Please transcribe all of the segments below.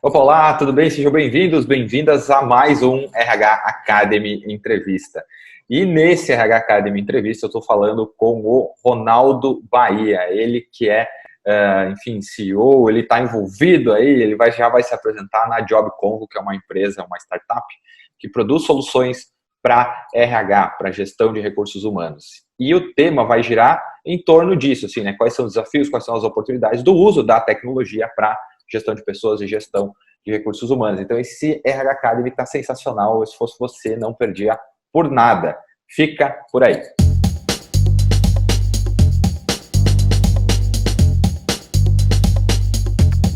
Opa, olá, tudo bem? Sejam bem-vindos, bem-vindas a mais um RH Academy Entrevista. E nesse RH Academy Entrevista eu estou falando com o Ronaldo Bahia, ele que é, CEO, ele está envolvido aí, ele já vai se apresentar na JobConvo, que é uma empresa, uma startup, que produz soluções para RH, para gestão de recursos humanos. E o tema vai girar em torno disso, assim, né? Quais são os desafios, quais são as oportunidades do uso da tecnologia para gestão de pessoas e gestão de recursos humanos. Então, esse RH Academy está sensacional. Se fosse você, não perdia por nada. Fica por aí.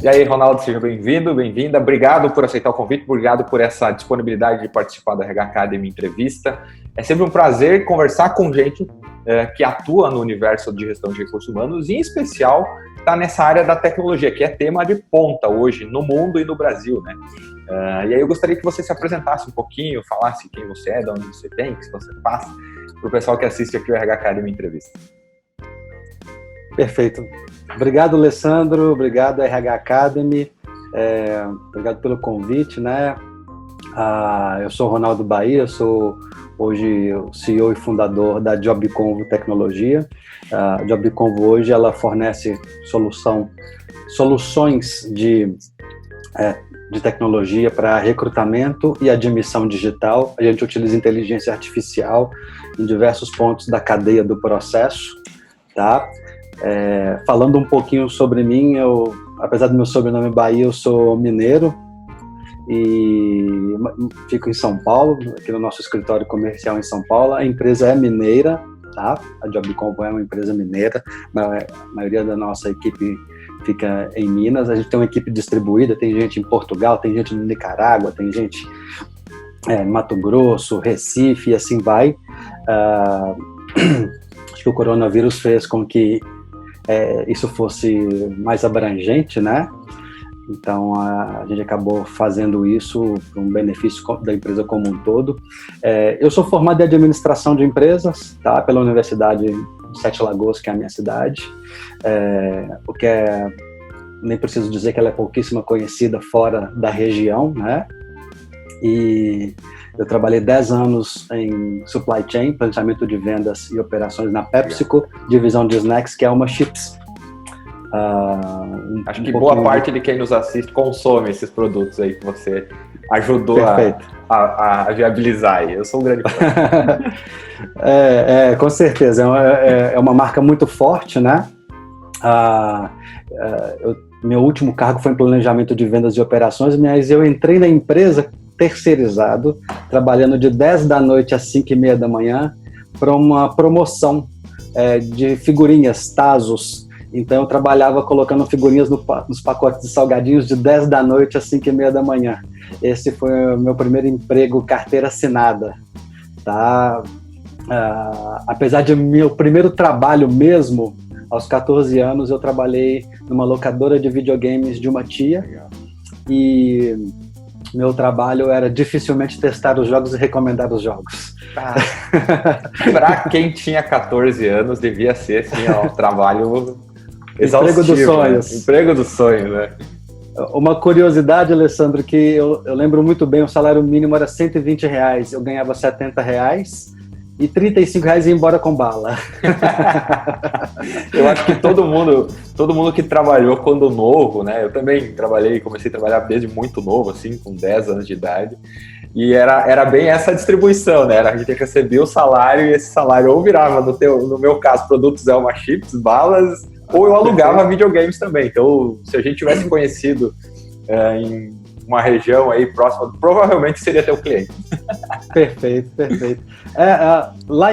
E aí, Ronaldo, seja bem-vindo, bem-vinda. Obrigado por aceitar o convite, obrigado por essa disponibilidade de participar da RH Academy Entrevista. É sempre um prazer conversar com gente que atua no universo de gestão de recursos humanos, e em especial está nessa área da tecnologia, que é tema de ponta hoje no mundo e no Brasil, né? E aí eu gostaria que você se apresentasse um pouquinho, falasse quem você é, de onde você tem, o que você faz, para o pessoal que assiste aqui o RH Academy Entrevista. Perfeito. Obrigado, Alessandro. Obrigado, RH Academy. Obrigado pelo convite, né? Eu sou Ronaldo Bahia, sou hoje o CEO e fundador da JobConvo Tecnologia. A JobConvo hoje ela fornece soluções de tecnologia para recrutamento e admissão digital. A gente utiliza inteligência artificial em diversos pontos da cadeia do processo, tá? Falando um pouquinho sobre mim, apesar do meu sobrenome Bahia, eu sou mineiro e fico em São Paulo, aqui no nosso escritório comercial em São Paulo. A empresa é mineira, tá? A JobConvo é uma empresa mineira, a maioria da nossa equipe fica em Minas. A gente tem uma equipe distribuída, tem gente em Portugal, tem gente no Nicarágua, tem gente em Mato Grosso, Recife, e assim vai. Acho que o coronavírus fez com que isso fosse mais abrangente, né? Então, a gente acabou fazendo isso para um benefício da empresa como um todo. Eu sou formado em administração de empresas, tá? Pela Universidade de Sete Lagoas, que é a minha cidade, porque nem preciso dizer que ela é pouquíssimo conhecida fora da região, né? E eu trabalhei 10 anos em supply chain, planejamento de vendas e operações na PepsiCo, divisão de snacks, que é uma chips. Acho que boa parte de quem nos assiste consome esses produtos aí que você ajudou a viabilizar aí. Eu sou um grande fã. Com certeza. É uma marca muito forte, né? Meu último cargo foi em planejamento de vendas e operações, mas eu entrei na empresa terceirizado, trabalhando de 10 da noite às 5:30 da manhã, para uma promoção de figurinhas, tazos. Então eu trabalhava colocando figurinhas nos pacotes de salgadinhos de 10 da noite às 5:30 da manhã. Esse foi o meu primeiro emprego, carteira assinada, tá? Apesar de meu primeiro trabalho mesmo, aos 14 anos eu trabalhei numa locadora de videogames de uma tia. E meu trabalho era dificilmente testar os jogos e recomendar os jogos. Para quem tinha 14 anos, devia ser assim, um trabalho exaustivo. Emprego dos sonhos. Né? Emprego dos sonhos, né? Uma curiosidade, Alessandro, que eu lembro muito bem, o salário mínimo era R$120, eu ganhava R$70 e R$35 ia embora com bala. Eu acho que todo mundo que trabalhou quando novo, né? Eu também comecei a trabalhar desde muito novo, assim, com 10 anos de idade. E era bem essa distribuição, né? A gente recebia o salário e esse salário ou virava, no meu caso, produtos Elma Chips, balas, ou eu alugava videogames também. Então, se a gente tivesse conhecido em uma região aí próxima, provavelmente seria teu cliente. Perfeito. Lá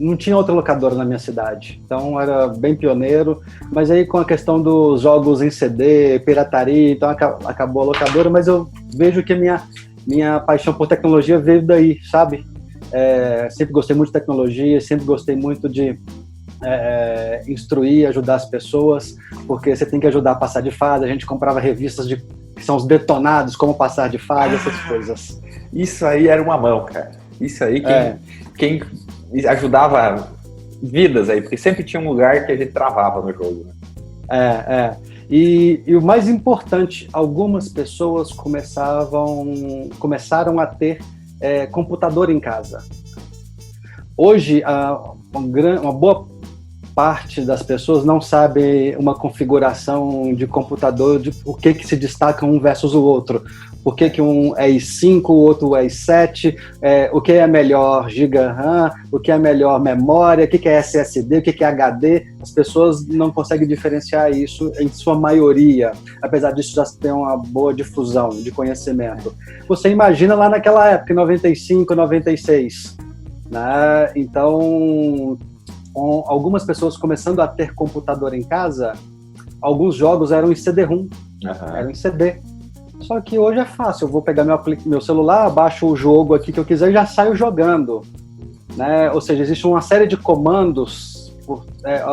não tinha outra locadora na minha cidade, então era bem pioneiro, mas aí com a questão dos jogos em CD, pirataria, então acabou a locadora, mas eu vejo que a minha paixão por tecnologia veio daí, sabe? Sempre gostei muito de tecnologia, sempre gostei muito de instruir, ajudar as pessoas, porque você tem que ajudar a passar de fase. A gente comprava revistas que são os detonados, como passar de fase, essas coisas. Isso aí era uma mão, cara. Isso aí, quem ajudava vidas aí, porque sempre tinha um lugar que a gente travava no jogo, né? E o mais importante, algumas pessoas começaram a ter computador em casa. Hoje, uma boa parte das pessoas não sabe uma configuração de computador, de o que se destaca um versus o outro. Por que um é i5, o outro é i7, o que é melhor giga RAM, o que é melhor memória, o que é SSD, o que é HD. As pessoas não conseguem diferenciar isso em sua maioria, apesar disso já ter uma boa difusão de conhecimento. Você imagina lá naquela época, em 95, 96, né? Então, com algumas pessoas começando a ter computador em casa, alguns jogos eram em CD-ROM, eram em CD. Só que hoje é fácil, eu vou pegar meu celular, baixo o jogo aqui que eu quiser e já saio jogando, né? Ou seja, existe uma série de comandos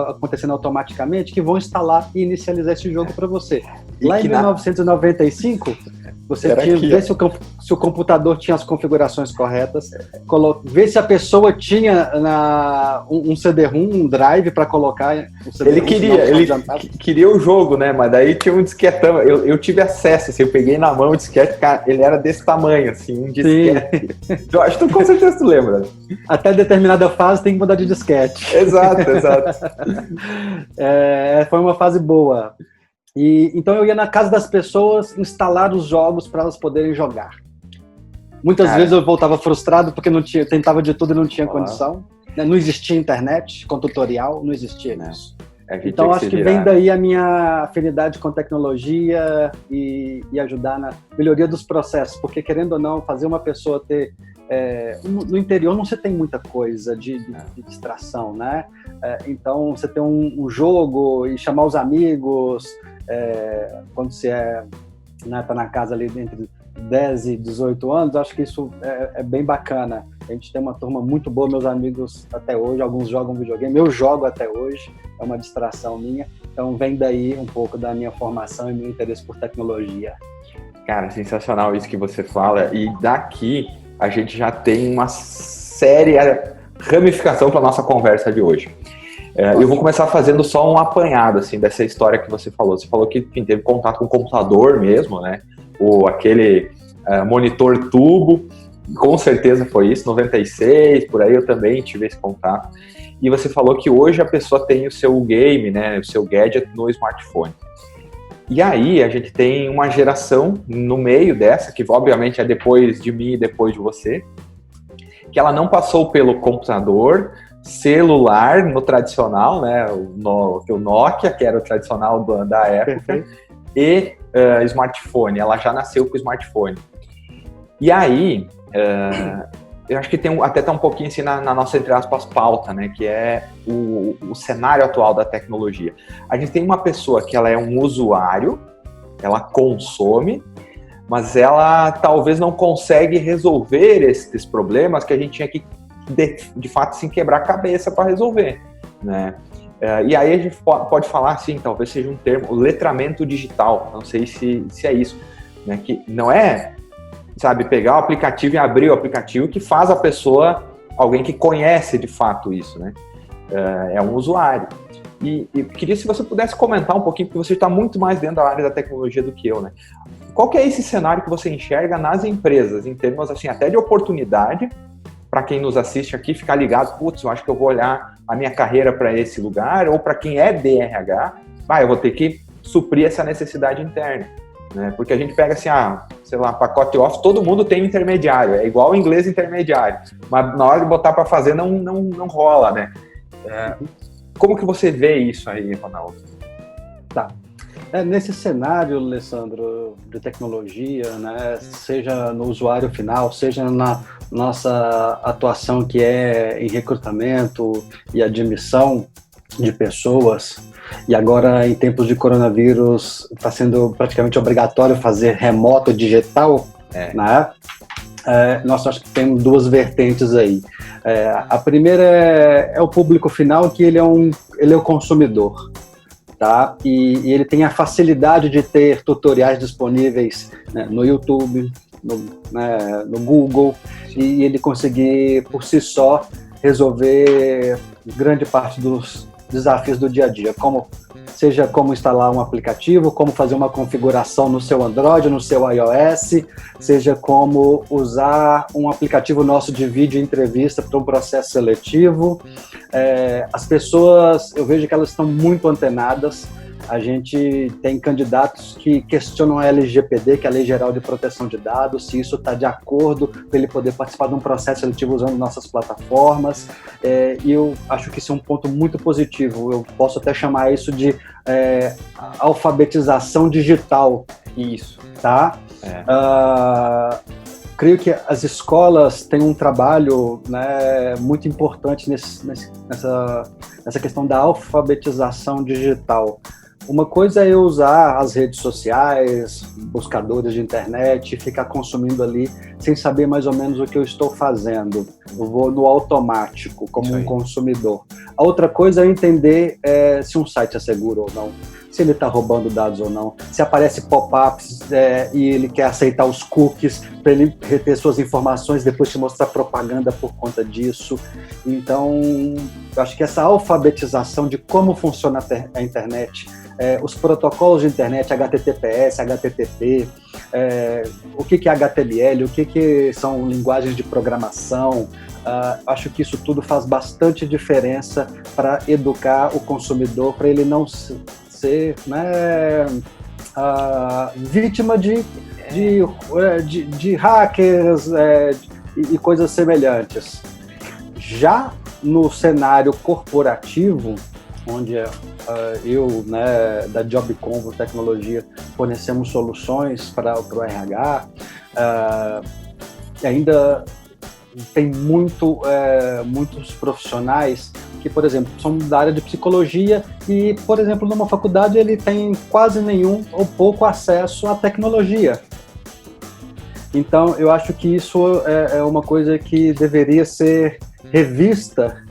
acontecendo automaticamente que vão instalar e inicializar esse jogo para você. Lá em 1995... Você tinha que ver se o computador tinha as configurações corretas, ver se a pessoa tinha um CD-ROM, um drive para colocar um CD-ROM. Ele queria o jogo, né? Mas daí tinha um disquetão. Eu tive acesso, assim, eu peguei na mão o disquete, cara, ele era desse tamanho, assim, um disquete. Eu acho que com certeza tu lembra. Até determinada fase tem que mudar de disquete. Exato. Foi uma fase boa. Então eu ia na casa das pessoas instalar os jogos para elas poderem jogar. Muitas vezes eu voltava frustrado porque tentava de tudo e não tinha condição. Não existia internet com tutorial, não existia isso. Então acho que vem daí a minha afinidade com tecnologia e ajudar na melhoria dos processos, porque querendo ou não, fazer uma pessoa ter... no interior não se tem muita coisa de distração, né? Então você ter um jogo e chamar os amigos... quando você tá na casa ali entre 10 e 18 anos, acho que isso é bem bacana. A gente tem uma turma muito boa, meus amigos até hoje, alguns jogam videogame, eu jogo até hoje, é uma distração minha, então vem daí um pouco da minha formação e meu interesse por tecnologia. Cara, sensacional isso que você fala, e daqui a gente já tem uma séria ramificação para a nossa conversa de hoje. Eu vou começar fazendo só um apanhado assim, dessa história que você falou. Você falou que enfim, teve contato com o computador mesmo, né? Aquele monitor tubo, com certeza foi isso, 96, por aí eu também tive esse contato. E você falou que hoje a pessoa tem o seu game, né, o seu gadget no smartphone. E aí a gente tem uma geração no meio dessa, que obviamente é depois de mim e depois de você, que ela não passou pelo computador, celular no tradicional, né, o Nokia, que era o tradicional da época, e smartphone. Ela já nasceu com o smartphone. E aí, eu acho que até tá um pouquinho assim na nossa, entre aspas, pauta, né, que é o cenário atual da tecnologia. A gente tem uma pessoa que ela é um usuário, ela consome, mas ela talvez não consegue resolver esses problemas que a gente tinha que de fato, sim, quebrar a cabeça para resolver, né? E aí a gente pode falar, assim, talvez seja um termo, o letramento digital, não sei se é isso, né? Que não é, sabe, pegar o aplicativo e abrir o aplicativo que faz a pessoa, alguém que conhece de fato isso, né? É um usuário. E queria se você pudesse comentar um pouquinho, porque você está muito mais dentro da área da tecnologia do que eu, né? Qual que é esse cenário que você enxerga nas empresas, em termos, assim, até de oportunidade, para quem nos assiste aqui, ficar ligado, putz, eu acho que eu vou olhar a minha carreira para esse lugar, ou para quem é DRH, eu vou ter que suprir essa necessidade interna, né? Porque a gente pega assim, sei lá, pacote off, todo mundo tem um intermediário, é igual o inglês intermediário, mas na hora de botar para fazer não rola, né? Como que você vê isso aí, Ronaldo? Tá. Nesse cenário, Alessandro, de tecnologia, né, seja no usuário final, seja na nossa atuação que é em recrutamento e admissão de pessoas, e agora em tempos de coronavírus está sendo praticamente obrigatório fazer remoto digital, né? Nós acho que temos duas vertentes aí. A primeira é o público final, que ele é o consumidor. Tá? E ele tem a facilidade de ter tutoriais disponíveis, né, no YouTube, no Google, e ele conseguir, por si só, resolver grande parte dos desafios do dia a dia, seja como instalar um aplicativo, como fazer uma configuração no seu Android, no seu iOS, seja como usar um aplicativo nosso de vídeo entrevista para um processo seletivo. As pessoas, eu vejo que elas estão muito antenadas. A gente tem candidatos que questionam a LGPD, que é a Lei Geral de Proteção de Dados, se isso está de acordo para ele poder participar de um processo seletivo usando nossas plataformas. E eu acho que isso é um ponto muito positivo. Eu posso até chamar isso de alfabetização digital. Isso. Tá? Creio que as escolas têm um trabalho, né, muito importante nessa questão da alfabetização digital. Uma coisa é eu usar as redes sociais, buscadores de internet, e ficar consumindo ali sem saber mais ou menos o que eu estou fazendo. Eu vou no automático, como um consumidor. A outra coisa é entender se um site é seguro ou não, se ele está roubando dados ou não, se aparece pop-ups e ele quer aceitar os cookies para ele reter suas informações, depois te mostrar propaganda por conta disso. Então, eu acho que essa alfabetização de como funciona a internet, os protocolos de internet, HTTPS, HTTP, o que é HTML, o que são linguagens de programação, acho que isso tudo faz bastante diferença para educar o consumidor, para ele não ser, né, vítima de hackers e coisas semelhantes. Já no cenário corporativo, onde eu, né, da JobConvo Tecnologia, fornecemos soluções para o RH, ainda tem muitos profissionais que, por exemplo, são da área de psicologia e, por exemplo, numa faculdade ele tem quase nenhum ou pouco acesso à tecnologia. Então, eu acho que isso é uma coisa que deveria ser revista,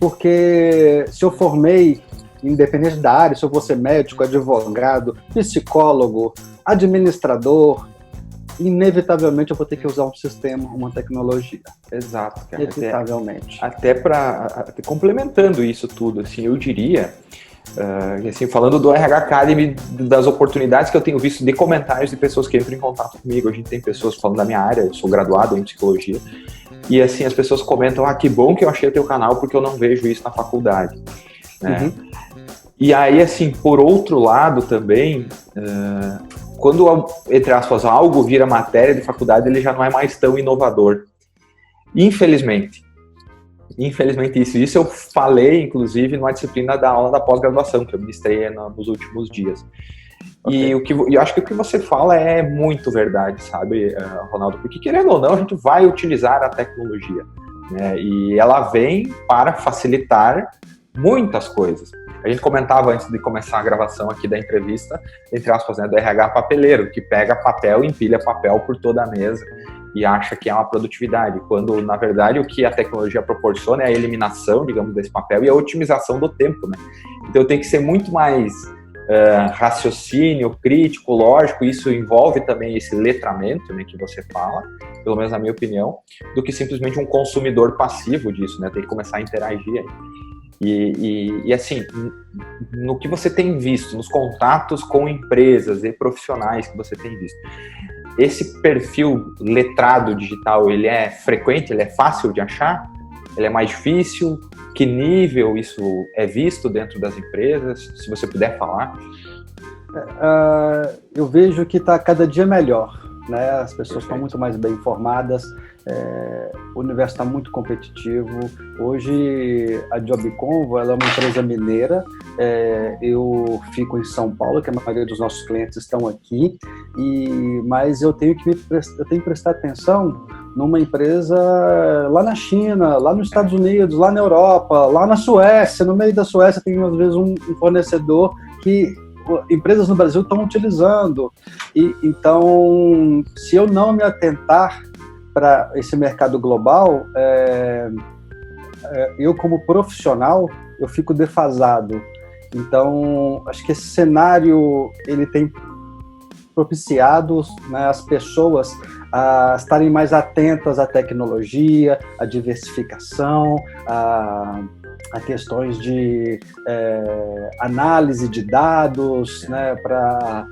porque se eu formei, independente da área, se eu vou ser médico, advogado, psicólogo, administrador, inevitavelmente eu vou ter que usar um sistema, uma tecnologia. Exato, cara. Inevitavelmente. Até complementando isso tudo, assim, eu diria, assim, falando do RH Academy, das oportunidades que eu tenho visto de comentários de pessoas que entram em contato comigo. A gente tem pessoas falando da minha área, eu sou graduado em psicologia, e assim, as pessoas comentam, que bom que eu achei o teu canal, porque eu não vejo isso na faculdade. Né? Uhum. E aí, assim, por outro lado também, quando, entre aspas, algo vira matéria de faculdade, ele já não é mais tão inovador. Infelizmente isso eu falei, inclusive, numa disciplina da aula da pós-graduação, que eu ministrei nos últimos dias. Okay. E eu acho que o que você fala é muito verdade, sabe, Ronaldo? Porque, querendo ou não, a gente vai utilizar a tecnologia, né? E ela vem para facilitar muitas coisas. A gente comentava antes de começar a gravação aqui da entrevista, entre aspas, né, do RH papeleiro, que pega papel e empilha papel por toda a mesa e acha que é uma produtividade, quando, na verdade, o que a tecnologia proporciona é a eliminação, digamos, desse papel e a otimização do tempo, né? Então, tem que ser muito mais raciocínio, crítico, lógico, isso envolve também esse letramento, né, que você fala, pelo menos na minha opinião, do que simplesmente um consumidor passivo disso, né? Tem que começar a interagir aí. E assim, no que você tem visto, nos contatos com empresas e profissionais que você tem visto, esse perfil letrado digital, ele é frequente, ele é fácil de achar? Ele é mais difícil? Que nível isso é visto dentro das empresas? Se você puder falar. Eu vejo que está cada dia melhor, né? As pessoas estão muito mais bem informadas, o universo está muito competitivo. Hoje a JobConvo, ela é uma empresa mineira, eu fico em São Paulo, que a maioria dos nossos clientes estão aqui, mas eu tenho que prestar atenção numa empresa lá na China, lá nos Estados Unidos, lá na Europa, lá na Suécia. No meio da Suécia tem às vezes um fornecedor que empresas no Brasil estão utilizando. Então, se eu não me atentar para esse mercado global, eu como profissional, eu fico defasado. Então, acho que esse cenário, ele tem propiciado, né, as pessoas a estarem mais atentas à tecnologia, à diversificação, a questões de análise de dados, né, para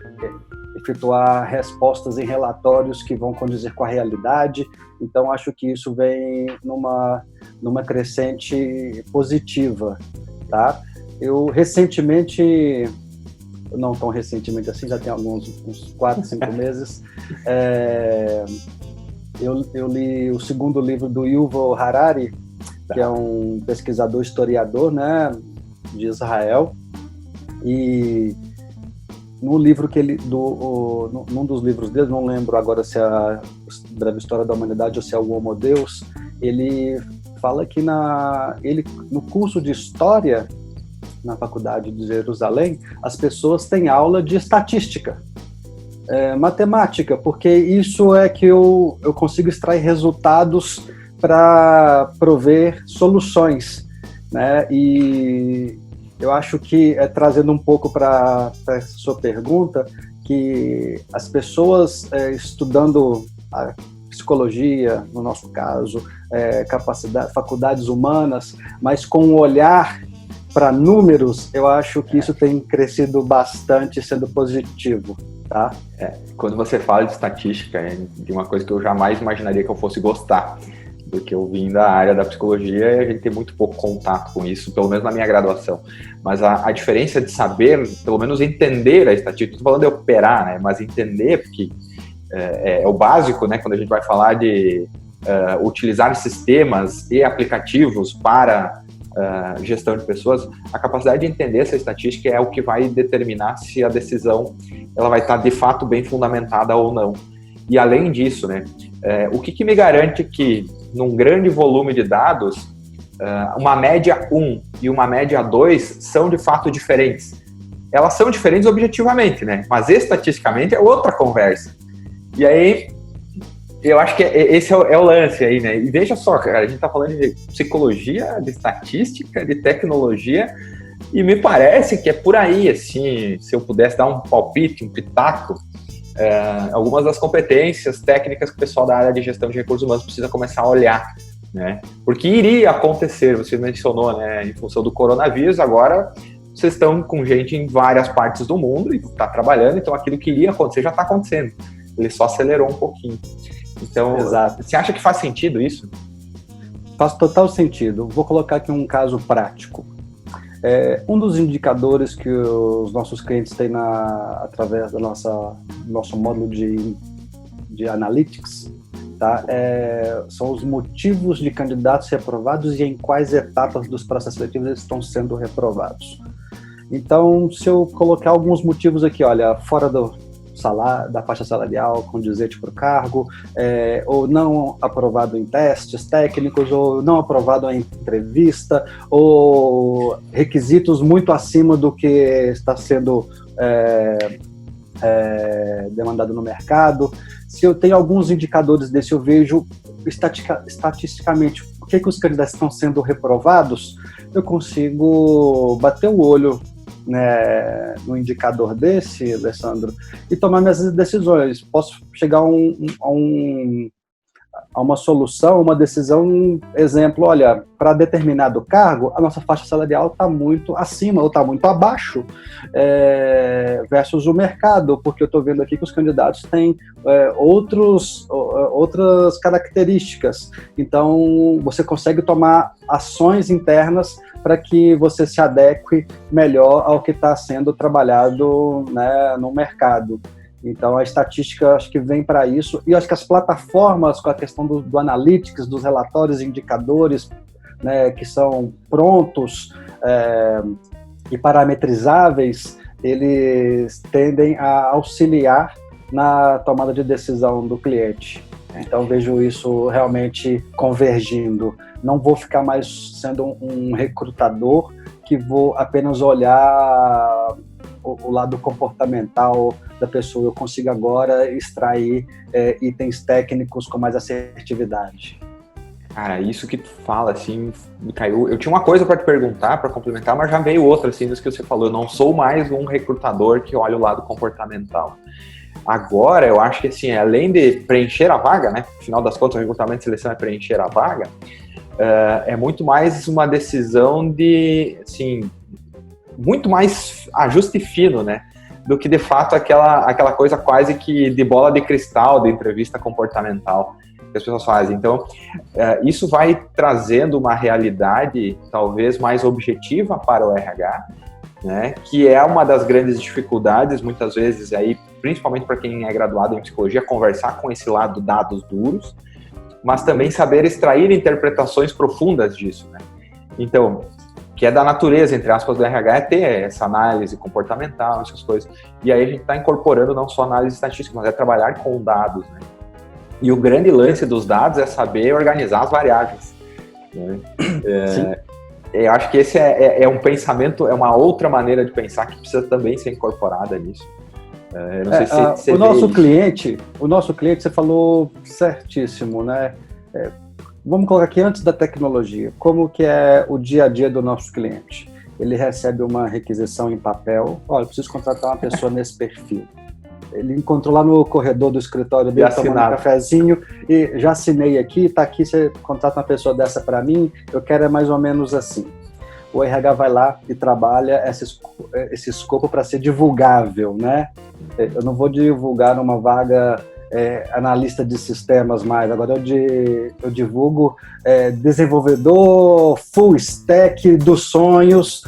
efetuar respostas em relatórios que vão condizer com a realidade. Então, acho que isso vem numa crescente positiva, tá? Eu recentemente, não tão recentemente assim, já tem uns 4, 5 meses, eu li o segundo livro do Yuval Harari, que é um pesquisador historiador, né, de Israel, e no livro que num dos livros dele, não lembro agora se é a Breve História da Humanidade ou se é o Homo Deus, ele fala que no curso de História, na Faculdade de Jerusalém, as pessoas têm aula de estatística, matemática, porque isso é que eu consigo extrair resultados para prover soluções, né? E eu acho que, trazendo um pouco para a sua pergunta, que as pessoas estudando a psicologia, no nosso caso, faculdades humanas, mas com um olhar para números, eu acho que isso tem crescido bastante, sendo positivo, tá? Quando você fala de estatística, de uma coisa que eu jamais imaginaria que eu fosse gostar, porque eu vim da área da psicologia e a gente tem muito pouco contato com isso, pelo menos na minha graduação. Mas a diferença de saber, pelo menos entender a estatística, estou falando de operar, né? Mas entender, porque é o básico, né? Quando a gente vai falar de utilizar sistemas e aplicativos para gestão de pessoas, a capacidade de entender essa estatística é o que vai determinar se a decisão ela vai estar de fato bem fundamentada ou não. E além disso, né, o que me garante que num grande volume de dados, uma média 1 e uma média 2 são de fato diferentes? Elas são diferentes objetivamente, né? Mas estatisticamente é outra conversa. E aí, eu acho que esse é o lance aí, né? E veja só, cara, a gente tá falando de psicologia, de estatística, de tecnologia, e me parece que é por aí, assim, se eu pudesse dar um palpite, um pitaco, algumas das competências técnicas que o pessoal da área de gestão de recursos humanos precisa começar a olhar, né? Porque iria acontecer, você mencionou, né, em função do coronavírus, agora vocês estão com gente em várias partes do mundo e está trabalhando, então aquilo que iria acontecer já está acontecendo, ele só acelerou um pouquinho. Então, exato. Você acha que faz sentido isso? Faz total sentido. Vou colocar aqui um caso prático. Um dos indicadores que os nossos clientes têm através do nosso módulo de analytics, tá? São os motivos de candidatos reprovados e em quais etapas dos processos seletivos eles estão sendo reprovados. Então, se eu colocar alguns motivos aqui, olha, fora da faixa salarial condizente para o cargo, ou não aprovado em testes técnicos, ou não aprovado em entrevista, ou requisitos muito acima do que está sendo demandado no mercado. Se eu tenho alguns indicadores desse, eu vejo estatisticamente por que os candidatos estão sendo reprovados, eu consigo bater o olho, né, no indicador desse, Alessandro, e tomar minhas decisões. Posso chegar a uma solução, uma decisão, exemplo, olha, para determinado cargo, a nossa faixa salarial está muito acima ou está muito abaixo versus o mercado, porque eu estou vendo aqui que os candidatos têm outras características. Então, você consegue tomar ações internas para que você se adeque melhor ao que está sendo trabalhado, né, no mercado. Então, a estatística, acho que vem para isso. E acho que as plataformas, com a questão do analytics, dos relatórios e indicadores, né, que são prontos e parametrizáveis, eles tendem a auxiliar na tomada de decisão do cliente. Então, vejo isso realmente convergindo. Não vou ficar mais sendo um recrutador que vou apenas olhar o lado comportamental da pessoa. Eu consigo agora extrair itens técnicos com mais assertividade. Cara, isso que tu fala, assim, me caiu. Eu tinha uma coisa para te perguntar, para complementar, mas já veio outra, assim, das que você falou. Eu não sou mais um recrutador que olha o lado comportamental. Agora, eu acho que, assim, além de preencher a vaga, né? Afinal das contas, o recrutamento e seleção é preencher a vaga. é muito mais uma decisão de, assim, muito mais ajuste fino, né? Do que, de fato, aquela coisa quase que de bola de cristal, de entrevista comportamental que as pessoas fazem. Então, isso vai trazendo uma realidade talvez mais objetiva para o RH, né? Que é uma das grandes dificuldades, muitas vezes, aí, principalmente para quem é graduado em psicologia, conversar com esse lado dados duros, mas também saber extrair interpretações profundas disso, né? Então, que é da natureza, entre aspas, do RH, é ter essa análise comportamental, essas coisas. E aí a gente está incorporando não só análise estatística, mas é trabalhar com dados, né? E o grande lance dos dados é saber organizar as variáveis, né? Eu acho que esse é um pensamento, é uma outra maneira de pensar que precisa também ser incorporada nisso. Eu não sei se você o nosso cliente, você falou certíssimo, né? Vamos colocar aqui antes da tecnologia, como que é o dia a dia do nosso cliente? Ele recebe uma requisição em papel, olha, preciso contratar uma pessoa nesse perfil. Ele encontrou lá no corredor do escritório dele, tomando um cafezinho, e já assinei aqui, tá aqui, você contrata uma pessoa dessa para mim, eu quero mais ou menos assim. O RH vai lá e trabalha esse escopo para ser divulgável, né? Eu não vou divulgar uma vaga analista de sistemas mais, agora eu divulgo desenvolvedor full stack dos sonhos,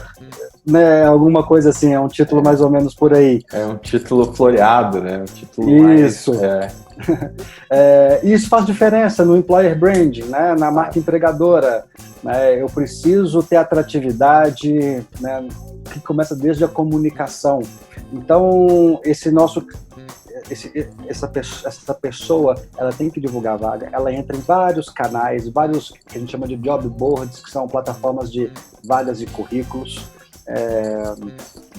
né, alguma coisa assim, é um título mais ou menos por aí. É um título floreado, né? Um título isso. Isso faz diferença no employer branding, né, na marca empregadora. Né, eu preciso ter atratividade, né, que começa desde a comunicação. Então, essa pessoa, ela tem que divulgar a vaga, ela entra em vários canais, vários que a gente chama de job boards, que são plataformas de vagas e currículos,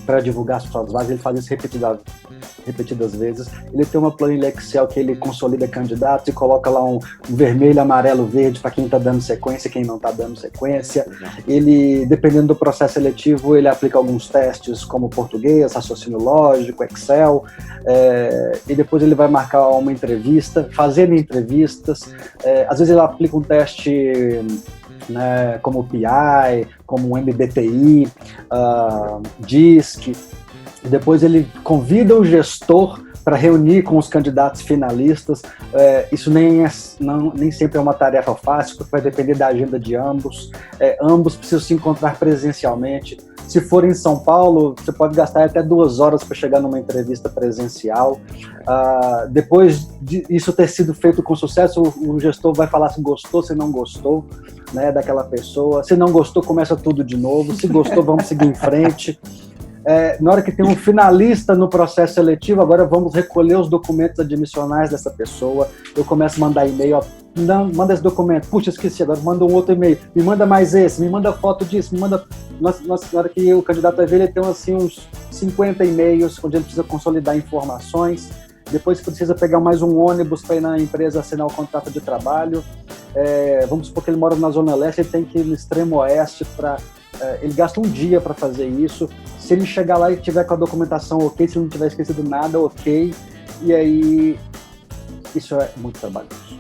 para divulgar as suas vagas. Ele faz isso repetidas vezes. Ele tem uma planilha Excel que ele consolida candidatos e coloca lá um vermelho, amarelo, verde para quem está dando sequência, quem não está dando sequência. Ele, dependendo do processo seletivo, ele aplica alguns testes como português, raciocínio lógico, Excel, e depois ele vai marcar uma entrevista, fazendo entrevistas. Às vezes ele aplica um teste, né, como o PI, como o MBTI, DISC. Depois ele convida o gestor para reunir com os candidatos finalistas. Isso nem sempre é uma tarefa fácil, porque vai depender da agenda de ambos. Ambos precisam se encontrar presencialmente. Se for em São Paulo, você pode gastar até 2 horas para chegar numa entrevista presencial. Depois de isso ter sido feito com sucesso, o gestor vai falar se gostou, se não gostou, né, daquela pessoa. Se não gostou, começa tudo de novo. Se gostou, vamos seguir em frente. Na hora que tem um finalista no processo seletivo, agora vamos recolher os documentos admissionais dessa pessoa. Eu começo a mandar e-mail, não, manda esse documento, puxa, esqueci, agora manda um outro e-mail, me manda mais esse, me manda foto disso, me manda... Na hora que o candidato vai ver, ele tem assim, uns 50 e-mails, onde ele precisa consolidar informações, depois precisa pegar mais um ônibus para ir na empresa assinar o contrato de trabalho. Vamos supor que ele mora na Zona Leste, ele tem que ir no extremo oeste para... ele gasta um dia para fazer isso. Se ele chegar lá e tiver com a documentação ok, se não tiver esquecido nada, ok. E aí, isso é muito trabalhoso.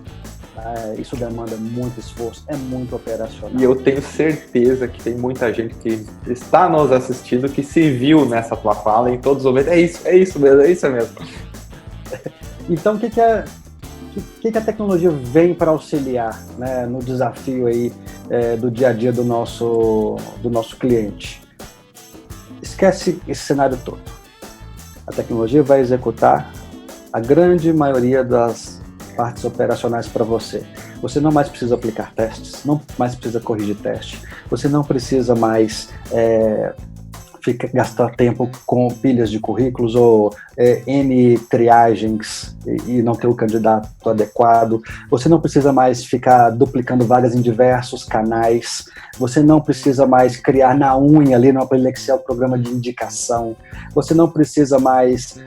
Isso demanda muito esforço, é muito operacional. E eu tenho certeza que tem muita gente que está nos assistindo que se viu nessa tua fala em todos os momentos. É isso mesmo. Então, o que a tecnologia vem para auxiliar, né, no desafio aí, do dia a dia do nosso cliente? Esquece esse cenário todo. A tecnologia vai executar a grande maioria das partes operacionais para você. Você não mais precisa aplicar testes, não mais precisa corrigir teste, você não precisa mais gastar tempo com pilhas de currículos ou N triagens e não ter o candidato adequado. Você não precisa mais ficar duplicando vagas em diversos canais. Você não precisa mais criar na unha ali no aparelho Excel programa de indicação. Você não precisa mais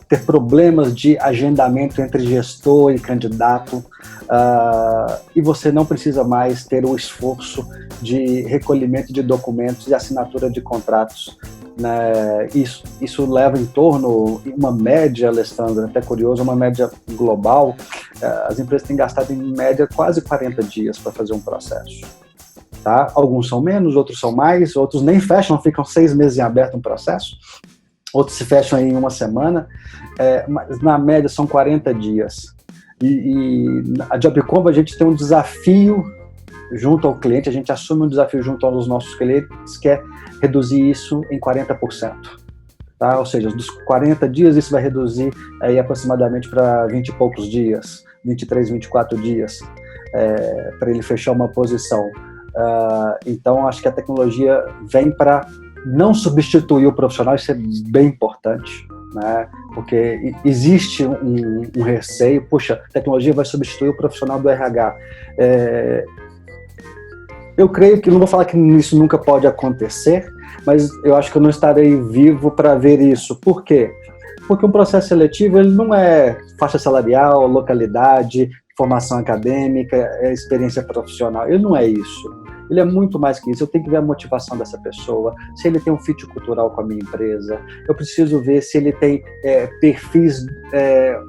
ter problemas de agendamento entre gestor e candidato, e você não precisa mais ter o esforço de recolhimento de documentos e assinatura de contratos né? Isso leva em torno, uma média, Alessandra, até curioso, uma média global, as empresas têm gastado em média quase 40 dias para fazer um processo. Tá? Alguns são menos, outros são mais, outros nem fecham, ficam 6 meses em aberto um processo, outros se fecham em uma semana, mas na média são 40 dias. E a JobComp a gente tem um desafio junto ao cliente, a gente assume um desafio junto aos nossos clientes, que é reduzir isso em 40%. Tá? Ou seja, dos 40 dias, isso vai reduzir aí aproximadamente para 20 e poucos dias, 23, 24 dias, para ele fechar uma posição. Então, acho que a tecnologia vem para não substituir o profissional, isso é bem importante, né? Porque existe um receio, puxa, a tecnologia vai substituir o profissional do RH. Eu creio que, não vou falar que isso nunca pode acontecer, mas eu acho que eu não estarei vivo para ver isso. Por quê? Porque um processo seletivo ele não é faixa salarial, localidade, formação acadêmica, experiência profissional. Ele não é isso. Ele é muito mais que isso. Eu tenho que ver a motivação dessa pessoa, se ele tem um fit cultural com a minha empresa. Eu preciso ver se ele tem perfis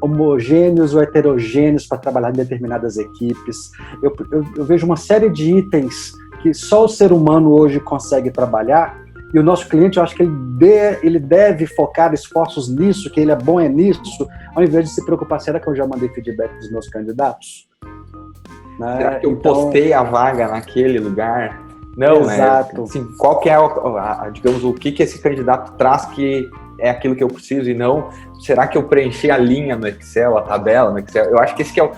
homogêneos ou heterogêneos para trabalhar em determinadas equipes. Eu vejo uma série de itens que só o ser humano hoje consegue trabalhar, e o nosso cliente, eu acho que ele deve focar esforços nisso, que ele é bom nisso, ao invés de se preocupar, será que eu já mandei feedback dos meus candidatos? Será que eu postei a vaga naquele lugar? Não, exato. Né? Assim, qual que é, digamos, o que esse candidato traz que é aquilo que eu preciso e não, será que eu preenchi a linha no Excel, a tabela no Excel? Eu acho que esse que é o...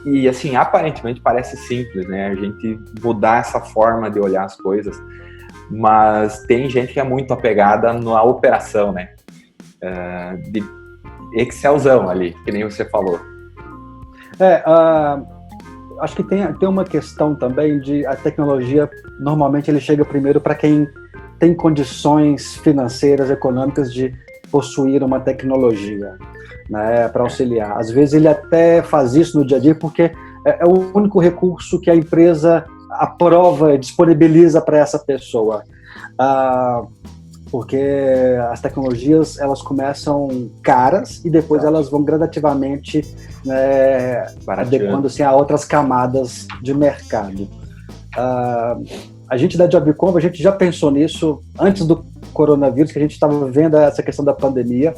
E, assim, aparentemente parece simples, né? A gente mudar essa forma de olhar as coisas, mas tem gente que é muito apegada na operação, né? De Excelzão ali, que nem você falou. Acho que tem uma questão também de a tecnologia, normalmente ele chega primeiro para quem tem condições financeiras, econômicas de possuir uma tecnologia, né, para auxiliar. Às vezes ele até faz isso no dia a dia porque é o único recurso que a empresa aprova, disponibiliza para essa pessoa. Porque as tecnologias, elas começam caras e depois elas vão gradativamente, né, adequando-se a outras camadas de mercado. A gente da JobComp, a gente já pensou nisso antes do coronavírus, que a gente estava vendo essa questão da pandemia,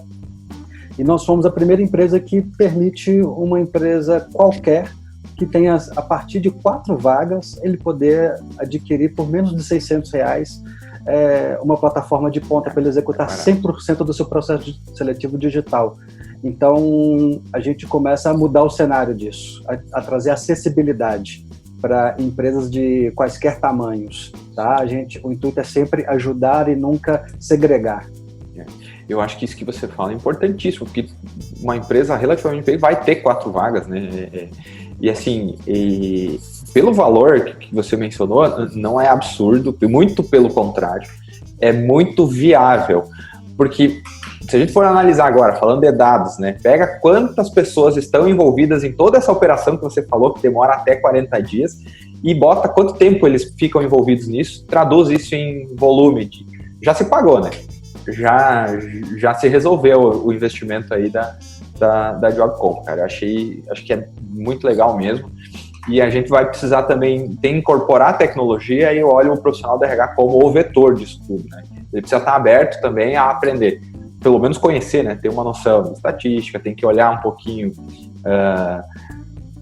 e nós fomos a primeira empresa que permite uma empresa qualquer que tenha, a partir de 4 vagas, ele poder adquirir por menos de R$600 uma plataforma de ponta para ele executar 100% do seu processo seletivo digital. Então, a gente começa a mudar o cenário disso, a trazer acessibilidade para empresas de quaisquer tamanhos. Tá? O intuito é sempre ajudar e nunca segregar. Eu acho que isso que você fala é importantíssimo, porque uma empresa relativamente vai ter 4 vagas, né? E assim, pelo valor que você mencionou, não é absurdo, muito pelo contrário, é muito viável, porque se a gente for analisar agora, falando de dados, né, pega quantas pessoas estão envolvidas em toda essa operação que você falou, que demora até 40 dias, e bota quanto tempo eles ficam envolvidos nisso, traduz isso em volume, já se pagou, né? Já se resolveu o investimento aí da JobComp, cara. Acho que é muito legal mesmo. E a gente vai precisar também incorporar a tecnologia, e eu olho o profissional da RH como o vetor disso tudo, né? Ele precisa estar aberto também a aprender, pelo menos conhecer, né? Ter uma noção de estatística, tem que olhar um pouquinho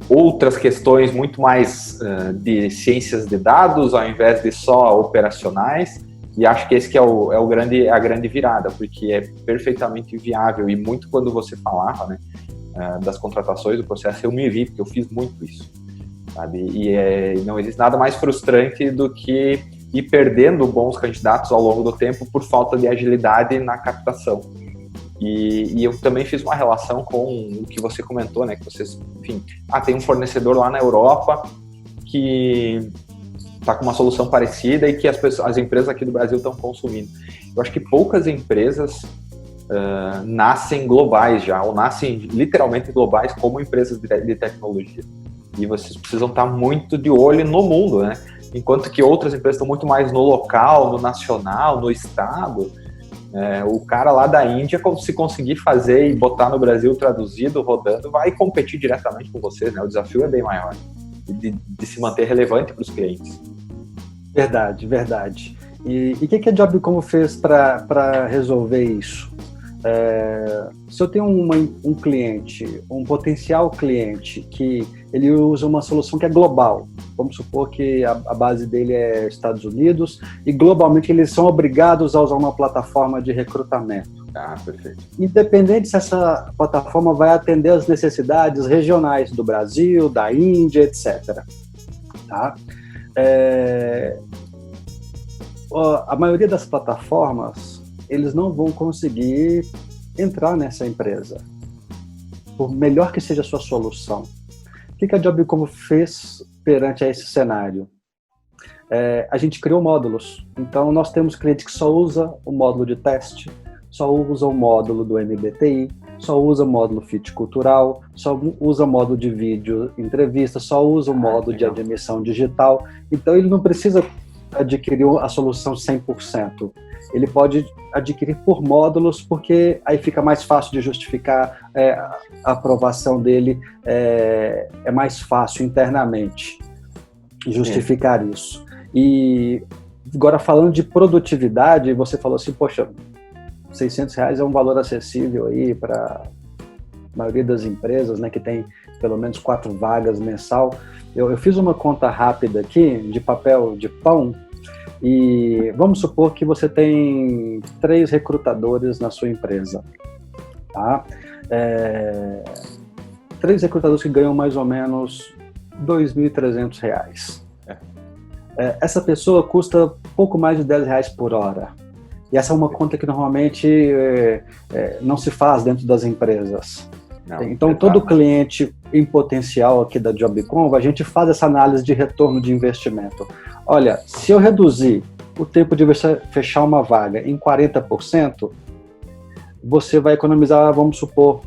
outras questões muito mais de ciências de dados, ao invés de só operacionais. E acho que esse que é a grande virada, porque é perfeitamente viável, e muito quando você falava, né, das contratações do processo, eu me vi, porque eu fiz muito isso, sabe? E não existe nada mais frustrante do que ir perdendo bons candidatos ao longo do tempo por falta de agilidade na captação. E eu também fiz uma relação com o que você comentou, né, que vocês, enfim, tem um fornecedor lá na Europa que está com uma solução parecida e que as empresas aqui do Brasil estão consumindo. Eu acho que poucas empresas nascem globais já, ou nascem literalmente globais como empresas de tecnologia. E vocês precisam estar muito de olho no mundo, né? enquanto que outras empresas estão muito mais no local, no nacional, no estado. O cara lá da Índia, se conseguir fazer e botar no Brasil traduzido, rodando, vai competir diretamente com vocês, né? O desafio é bem maior de se manter relevante para os clientes. Verdade, verdade. E o que a Jobcom fez para resolver isso? Se eu tenho um cliente, um potencial cliente, que ele usa uma solução que é global, vamos supor que a base dele é Estados Unidos, e globalmente eles são obrigados a usar uma plataforma de recrutamento. Ah, perfeito. Independente se essa plataforma vai atender as necessidades regionais do Brasil, da Índia, etc. Tá? A maioria das plataformas, eles não vão conseguir entrar nessa empresa, por melhor que seja a sua solução. O que a Jobcom fez perante a esse cenário? A gente criou módulos. Então, nós temos clientes que só usa o módulo de teste, só usa o módulo do MBTI, só usa o módulo Fit Cultural, só usa o módulo de vídeo entrevista, só usa o módulo de admissão digital. Então, ele não precisa adquirir a solução 100%. Ele pode adquirir por módulos, porque aí fica mais fácil de justificar, a aprovação dele é mais fácil internamente justificar isso. E agora, falando de produtividade, você falou assim, poxa, R$600 é um valor acessível aí para a maioria das empresas, né, que tem pelo menos 4 vagas mensal. Eu fiz uma conta rápida aqui, de papel de pão, e vamos supor que você tem 3 recrutadores na sua empresa. Tá? 3 recrutadores que ganham mais ou menos R$2.300. Essa pessoa custa pouco mais de R$10 por hora. E essa é uma conta que normalmente não se faz dentro das empresas. Não, então, todo cliente em potencial aqui da Jobcom, a gente faz essa análise de retorno de investimento. Olha, se eu reduzir o tempo de você fechar uma vaga em 40%, você vai economizar, vamos supor,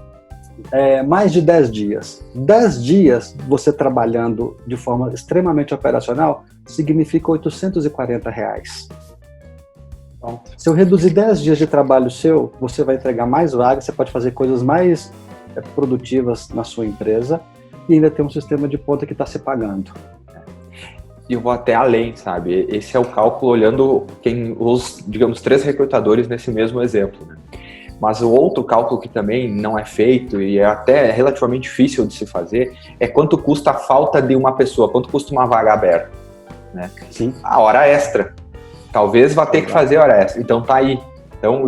mais de 10 dias. 10 dias você trabalhando de forma extremamente operacional significa R$840. Então, se eu reduzir 10 dias de trabalho seu, você vai entregar mais vagas, você pode fazer coisas mais produtivas na sua empresa e ainda ter um sistema de ponta que está se pagando. E eu vou até além, sabe? Esse é o cálculo olhando os, digamos, 3 recrutadores nesse mesmo exemplo, né? Mas o outro cálculo que também não é feito e é até relativamente difícil de se fazer é quanto custa a falta de uma pessoa, quanto custa uma vaga aberta, né? Sim. A hora extra. Talvez vá ter que fazer hora extra. Então tá aí. Então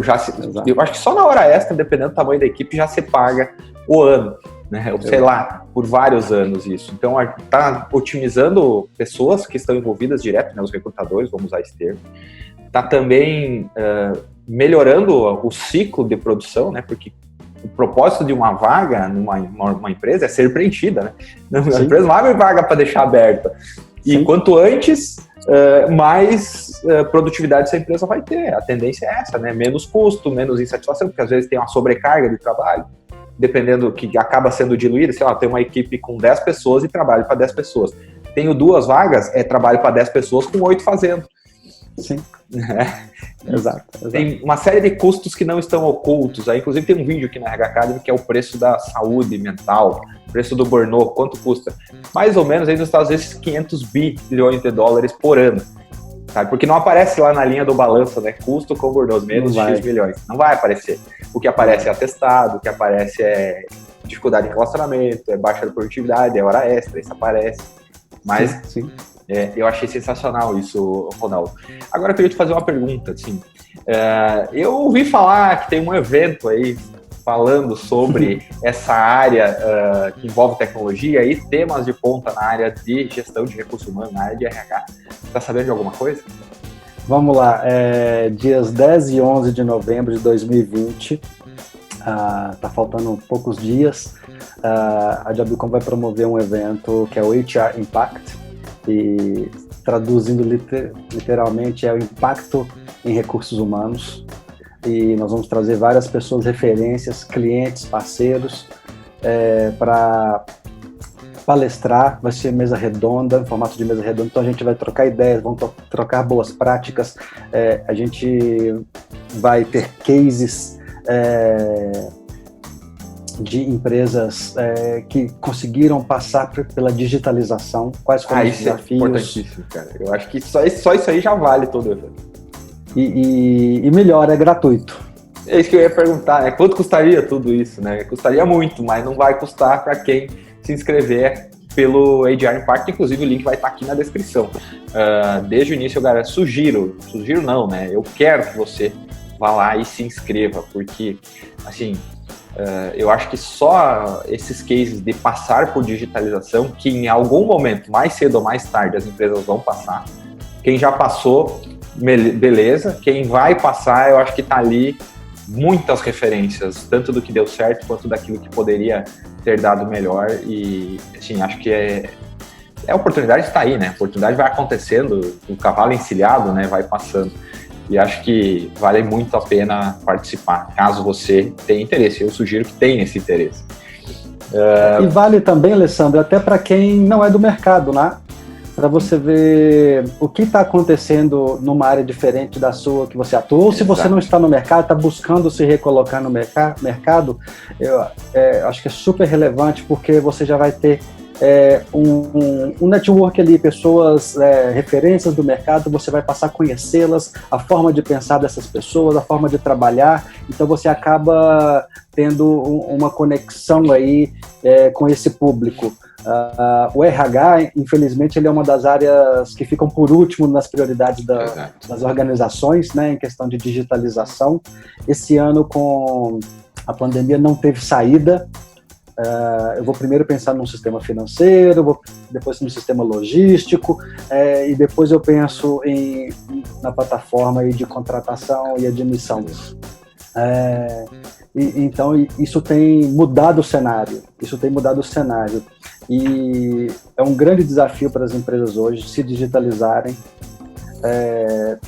eu acho que só na hora extra, dependendo do tamanho da equipe, já se paga o ano, né? Ou sei lá, por vários anos isso. Então tá otimizando pessoas que estão envolvidas direto, né? Os recrutadores, vamos usar esse termo. Tá também melhorando o ciclo de produção, né? Porque o propósito de uma vaga numa empresa é ser preenchida, né? A empresa não abre vaga para deixar aberta. E quanto antes, mais produtividade essa empresa vai ter. A tendência é essa, né? Menos custo, menos insatisfação, porque às vezes tem uma sobrecarga de trabalho, dependendo que acaba sendo diluída. Sei lá, tem uma equipe com 10 pessoas e trabalho para 10 pessoas. Tenho 2 vagas, trabalho para 10 pessoas com 8 fazendo. Sim. Exato. Tem uma série de custos que não estão ocultos. Aí, inclusive, tem um vídeo aqui na RH Academy que é o preço da saúde mental, preço do burnout, quanto custa? Mais ou menos aí nos Estados Unidos 500 bilhões de dólares por ano. Sabe? Porque não aparece lá na linha do balanço, né? Custo com burnout, menos X milhões. Não vai aparecer. O que aparece é atestado, o que aparece é dificuldade de relacionamento, é baixa produtividade, é hora extra, isso aparece. Mas sim. Eu achei sensacional isso, Ronaldo. Agora eu queria te fazer uma pergunta, assim. Eu ouvi falar que tem um evento aí falando sobre essa área que envolve tecnologia e temas de ponta na área de gestão de recursos humanos, na área de RH. Está sabendo de alguma coisa? Vamos lá. Dias 10 e 11 de novembro de 2020. Tá faltando poucos dias. A Jobcom vai promover um evento que é o HR Impact. E traduzindo literalmente é o impacto em recursos humanos, e nós vamos trazer várias pessoas, referências, clientes, parceiros, para palestrar, vai ser mesa redonda, em formato de mesa redonda, então a gente vai trocar ideias, vamos trocar boas práticas, a gente vai ter cases de empresas que conseguiram passar pela digitalização, quais foram os desafios. É importantíssimo, cara. Eu acho que só isso aí já vale todo o evento. E melhor, é gratuito. É isso que eu ia perguntar, né? Quanto custaria tudo isso, né? Custaria muito, mas não vai custar para quem se inscrever pelo AGR Impact, inclusive o link vai estar aqui na descrição. Desde o início, galera, sugiro não, né? Eu quero que você vá lá e se inscreva, porque, assim, eu acho que só esses cases de passar por digitalização, que em algum momento, mais cedo ou mais tarde, as empresas vão passar. Quem já passou, beleza. Quem vai passar, eu acho que está ali muitas referências, tanto do que deu certo, quanto daquilo que poderia ter dado melhor. E, assim, acho que a oportunidade está aí, né? A oportunidade vai acontecendo, o cavalo encilhado, né? Vai passando. E acho que vale muito a pena participar, caso você tenha interesse. Eu sugiro que tenha esse interesse. E vale também, Alessandro, até para quem não é do mercado, né? Para você ver o que está acontecendo numa área diferente da sua que você atua, ou se você não está no mercado, está buscando se recolocar no mercado, eu acho que é super relevante, porque você já vai ter um network ali, pessoas, referências do mercado, você vai passar a conhecê-las, a forma de pensar dessas pessoas, a forma de trabalhar, então você acaba tendo uma conexão aí com esse público. O RH, infelizmente, ele é uma das áreas que ficam por último nas prioridades das organizações, né, em questão de digitalização. Esse ano, com a pandemia, não teve saída. Eu vou primeiro pensar num sistema financeiro, depois no sistema logístico, e depois eu penso na plataforma aí de contratação e admissão. Então, isso tem mudado o cenário. E é um grande desafio para as empresas hoje se digitalizarem,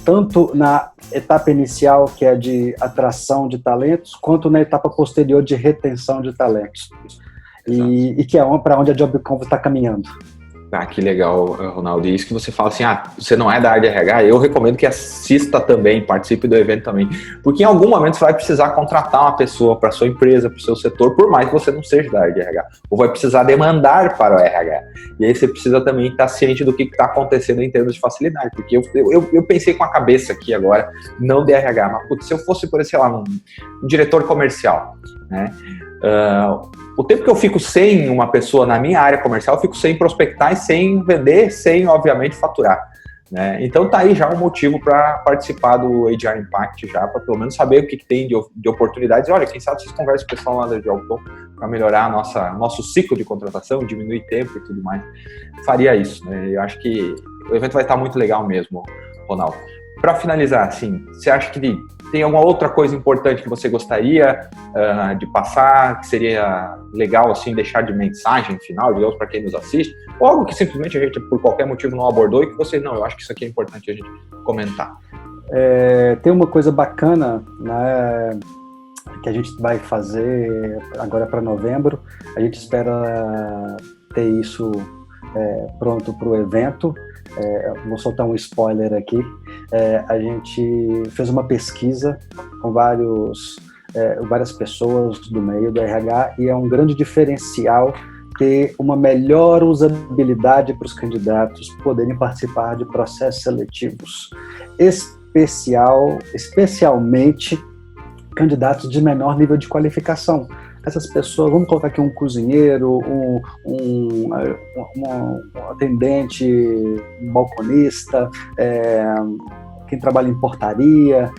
tanto na etapa inicial, que é de atração de talentos, quanto na etapa posterior de retenção de talentos. E que é para onde a JobConf está caminhando. Que legal, Ronaldo. E isso que você fala assim, você não é da área de RH, eu recomendo que assista também, participe do evento também, porque em algum momento você vai precisar contratar uma pessoa para sua empresa, para o seu setor, por mais que você não seja da área de RH, ou vai precisar demandar para o RH. E aí você precisa também estar ciente do que está acontecendo em termos de facilidade, porque eu pensei com a cabeça aqui agora, não de RH, mas putz, se eu fosse, por exemplo, um diretor comercial, né? O tempo que eu fico sem uma pessoa na minha área comercial, eu fico sem prospectar e sem vender, sem, obviamente, faturar, né? Então tá aí já um motivo para participar do AGR Impact, já para pelo menos saber o que tem de oportunidades. Olha, quem sabe vocês conversam com o pessoal lá da JobConf para melhorar nosso ciclo de contratação, diminuir tempo e tudo mais. Faria isso, né? Eu acho que o evento vai estar muito legal mesmo, Ronaldo. Para finalizar, assim, você acha que tem alguma outra coisa importante que você gostaria de passar, que seria legal, assim, deixar de mensagem final, digamos, para quem nos assiste? Ou algo que simplesmente a gente, por qualquer motivo, não abordou e que você, não, eu acho que isso aqui é importante a gente comentar. Tem uma coisa bacana, né, que a gente vai fazer agora para novembro. A gente espera ter isso pronto para o evento. Vou soltar um spoiler aqui. A gente fez uma pesquisa com várias pessoas do meio do RH, e é um grande diferencial ter uma melhor usabilidade para os candidatos poderem participar de processos seletivos, especialmente candidatos de menor nível de qualificação. Essas pessoas, vamos colocar aqui um cozinheiro, um atendente, um balconista, quem trabalha em portaria,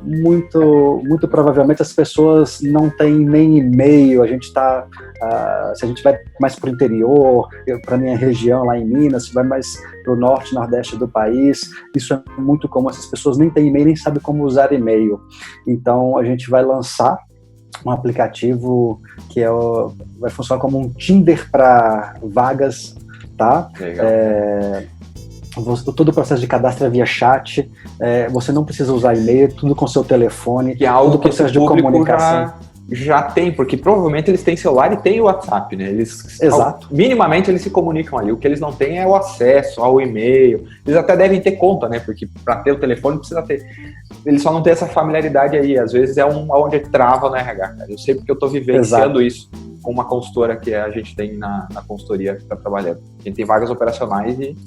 muito provavelmente as pessoas não têm nem e-mail. A gente se a gente vai mais para o interior, para a minha região lá em Minas, se vai mais para o norte, nordeste do país, isso é muito comum. Essas pessoas nem têm e-mail, nem sabem como usar e-mail. Então a gente vai lançar um aplicativo que vai funcionar como um Tinder para vagas, tá? Legal. Todo o processo de cadastro é via chat, você não precisa usar e-mail, tudo com seu telefone, que é algo todo o processo de comunicação. já tem, porque provavelmente eles têm celular e têm o WhatsApp, né? Exato. Minimamente eles se comunicam ali. O que eles não têm é o acesso ao e-mail. Eles até devem ter conta, né? Porque para ter o telefone precisa ter. Eles só não têm essa familiaridade aí. Às vezes é onde trava no RH, cara. Eu sei porque eu estou vivenciando isso com uma consultora que a gente tem na consultoria que está trabalhando. A gente tem vagas operacionais e...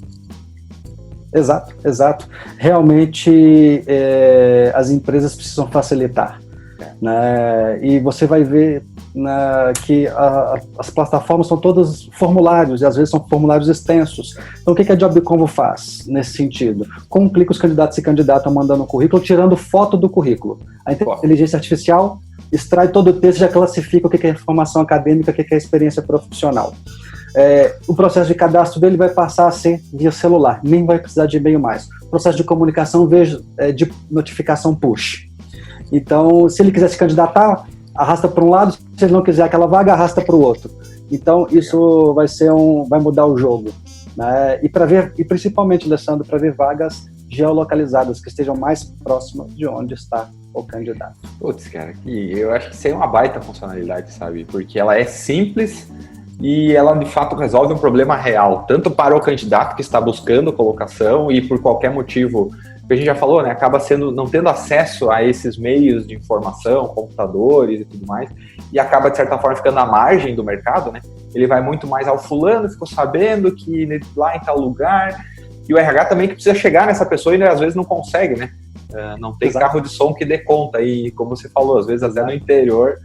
Exato. Realmente, as empresas precisam facilitar. Né? E você vai ver, né, que as plataformas são todas formulários, e às vezes são formulários extensos. Então, o que a JobConvo faz nesse sentido? Com um clique, os candidatos se candidatam mandando o currículo, tirando foto do currículo. A inteligência artificial extrai todo o texto e já classifica o que é informação acadêmica, o que é experiência profissional. O processo de cadastro dele vai passar a ser via celular, nem vai precisar de e-mail mais. O processo de comunicação, de notificação push. Então, se ele quiser se candidatar, arrasta para um lado, se ele não quiser aquela vaga, arrasta para o outro. Então, isso vai mudar o jogo. Né? E principalmente, Alessandro, para ver vagas geolocalizadas, que estejam mais próximas de onde está o candidato. Putz, cara, eu acho que isso é uma baita funcionalidade, sabe? Porque ela é simples e ela, de fato, resolve um problema real, tanto para o candidato que está buscando colocação e por qualquer motivo, que a gente já falou, né, acaba não tendo acesso a esses meios de informação, computadores e tudo mais, e acaba, de certa forma, ficando à margem do mercado, né? Ele vai muito mais ao fulano, ficou sabendo que lá em tal lugar, e o RH também que precisa chegar nessa pessoa e às vezes não consegue, né? Não tem carro de som que dê conta, e como você falou, às vezes até no interior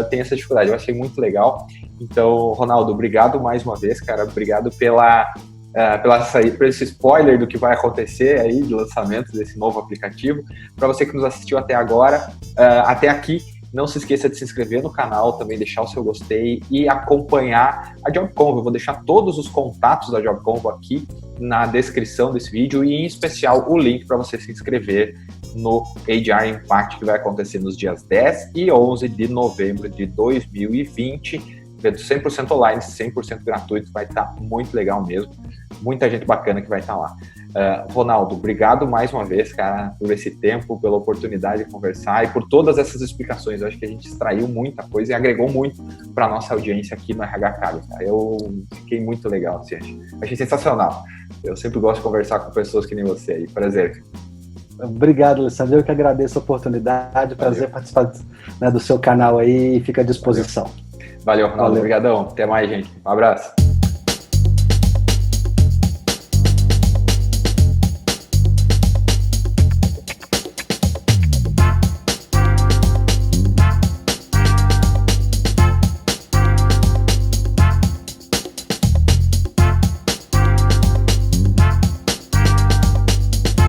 tem essa dificuldade. Eu achei muito legal. Então, Ronaldo, obrigado mais uma vez, cara, obrigado por esse spoiler do que vai acontecer aí de lançamento desse novo aplicativo. Para você que nos assistiu até agora, até aqui, não se esqueça de se inscrever no canal, também deixar o seu gostei e acompanhar a JobConvo. Eu vou deixar todos os contatos da JobConvo aqui na descrição desse vídeo e, em especial, o link para você se inscrever no HR Impact, que vai acontecer nos dias 10 e 11 de novembro de 2020. 100% online, 100% gratuito, vai estar muito legal mesmo. Muita gente bacana que vai estar lá. Ronaldo, obrigado mais uma vez, cara, por esse tempo, pela oportunidade de conversar e por todas essas explicações. Eu acho que a gente extraiu muita coisa e agregou muito para a nossa audiência aqui no RH Academy, cara. Eu fiquei muito legal, assim, achei sensacional. Eu sempre gosto de conversar com pessoas que nem você aí. Prazer. Obrigado, Alessandro. Eu que agradeço a oportunidade. Prazer participar, né, do seu canal aí e fica à disposição. Valeu, Ronaldo. Obrigadão. Até mais, gente. Um abraço.